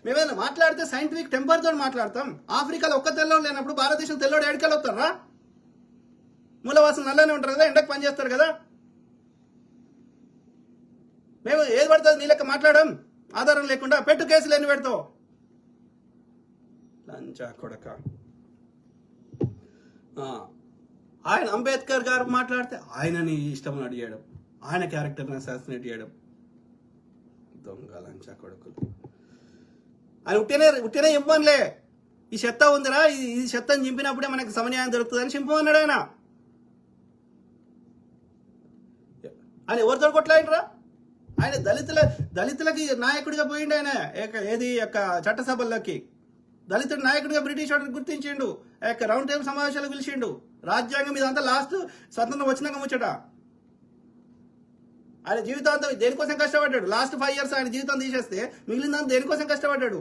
మేమేమైనా మాట్లాడితే scientific temper తోటి మాట్లాడతాం. ఆఫ్రికాలో ఒక్క తెల్లోడు లేనప్పుడు భారతదేశం తెల్లోడు ఎడికలు వస్తారా? మూలవాసం నల్లనే ఉంటారు కదా, ఎండకు పని చేస్తారు కదా. మేము ఏది పడుతుంది నీ లెక్క మాట్లాడడం ఆధారం లేకుండా. పెట్టు కేసులు ఎన్ని పెడతావు? లంచా కొడక. ఆయన అంబేద్కర్ గారు మాట్లాడితే ఆయనని ఇష్టం అడిగేయడం, ఆయన క్యారెక్టర్ని అసాసినేట్ చేయడం. దొంగ లంచా కొడుకులు. ఆయన ఉట్టినే చింపనిలే. ఈ చెత్త ఉందిరా, ఈ చెత్తని చింపినప్పుడే మనకు సమన్యాయం దొరుకుతుందని చింపమన్నాడు ఆయన. ఆయన ఎవరితో కొట్లాడినరా? ఆయన దళితులకి నాయకుడిగా పోయిండు. ఆయన ఏది యొక్క చట్టసభల్లోకి దళితుడి నాయకుడిగా బ్రిటిష్ వాడిని గుర్తించిండు. రౌండ్ టేబుల్ సమావేశాలకు పిలిచిండు. రాజ్యాంగం ఇదంతా లాస్ట్ స్వతంత్రం వచ్చినాక ముచ్చట. ఆయన జీవితాంతం దేనికోసం కష్టపడ్డాడు? లాస్ట్ 5 years ఆయన జీవితం తీసేస్తే మిగిలిన దేనికోసం కష్టపడ్డాడు?